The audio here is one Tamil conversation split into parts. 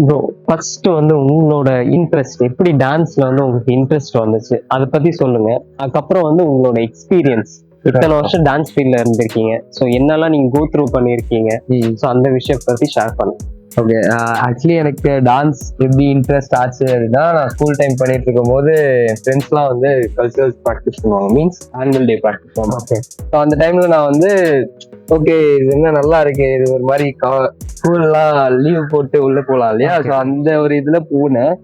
ப்ரோ ஃபர்ஸ்ட் வந்து உங்களோட இன்ட்ரெஸ்ட் எப்படி டான்ஸ்ல வந்து உங்களுக்கு இன்ட்ரெஸ்ட் வந்துச்சு அதை பத்தி சொல்லுங்க. அதுக்கப்புறம் வந்து உங்களோட எக்ஸ்பீரியன்ஸ், இத்தனை வருஷம் டான்ஸ் ஃபீல்ட்ல இருந்திருக்கீங்க, ஸோ என்னெல்லாம் நீங்க கோ த்ரூ பண்ணிருக்கீங்க, ஸோ அந்த விஷயம் பத்தி ஷேர் பண்ணுங்க. ஓகே, ஆக்சுவலி எனக்கு டான்ஸ் எப்படி இன்ட்ரெஸ்ட் ஆச்சு அப்படின்னா, நான் ஸ்கூல் டைம் பண்ணிட்டு இருக்கும் போது என் ஃப்ரெண்ட்ஸ்லாம் வந்து கல்ச்சரல்ஸ் ப்ராக்டிஸ் பண்ணுவாங்க, மீன்ஸ் ஆனுவல் டே ப்ராக்டிஸ் பண்ணுவாங்க. ஓகே, ஸோ அந்த டைம்ல நான் வந்து ஓகே இது என்ன நல்லா இருக்கு, இது ஒரு மாதிரி ஸ்கூல்லாம் லீவ் போட்டு உள்ள போகலாம் இல்லையா, ஸோ அந்த ஒரு இதுல போனேன்.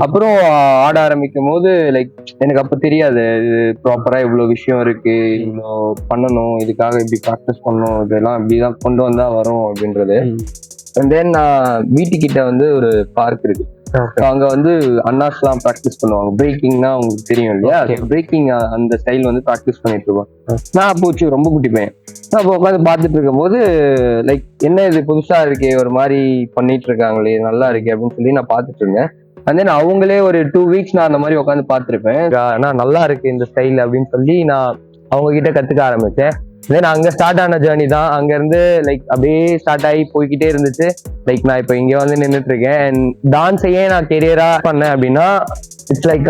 அப்புறம் ஆட ஆரம்பிக்கும் போது லைக் எனக்கு அப்ப தெரியாது இது ப்ராப்பரா இவ்வளவு விஷயம் இருக்கு, இவ்வளோ பண்ணணும், இதுக்காக இப்படி ப்ராக்டிஸ் பண்ணணும், இதெல்லாம் இப்படிதான் கொண்டு வந்தா வரும் அப்படின்றது. அண்ட் தென் வீட்டுக்கிட்ட வந்து ஒரு பார்க் இருக்கு, அங்க வந்து அண்ணாஸ் எல்லாம் ப்ராக்டிஸ் பண்ணுவாங்க. பிரேக்கிங்னா உங்களுக்கு தெரியும் இல்லையா, பிரேக்கிங் அந்த ஸ்டைல் வந்து ப்ராக்டிஸ் பண்ணிட்டு இருக்கோம். நான் அப்போ ரொம்ப குட்டி பையன், நான் அப்போ உட்காந்து பார்த்துட்டு இருக்கும் போது லைக் என்ன இது புதுசா இருக்கே, ஒரு மாதிரி பண்ணிட்டு இருக்காங்களே, நல்லா இருக்கே அப்படின்னு சொல்லி நான் பார்த்துட்டு இருந்தேன். அண்ட் தென் அவங்களே ஒரு 2 weeks நான் அந்த மாதிரி உட்காந்து பார்த்துருப்பேன். நான் நல்லா இருக்கு இந்த ஸ்டைல் அப்படின்னு சொல்லி நான் அவங்க கிட்ட கத்துக்க ஆரம்பிச்சேன். தென் அங்க ஸ்டார்ட் ஆன ஜேர்னி தான். அங்க இருந்து லைக் அப்படியே ஸ்டார்ட் ஆகி போய்கிட்டே இருந்துச்சு. லைக் நான் இப்போ இங்க வந்து நின்றுட்டு இருக்கேன். அண்ட் டான்ஸையே நான் கெரியரா பண்ணேன் அப்படின்னா இட்ஸ் லைக்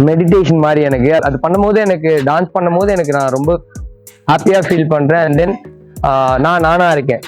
மெடிடேஷன் மாதிரி. எனக்கு அது பண்ணும்போது, எனக்கு டான்ஸ் பண்ணும்போது எனக்கு நான் ரொம்ப ஹாப்பியா ஃபீல் பண்றேன். அண்ட் தென் நானா இருக்கேன்.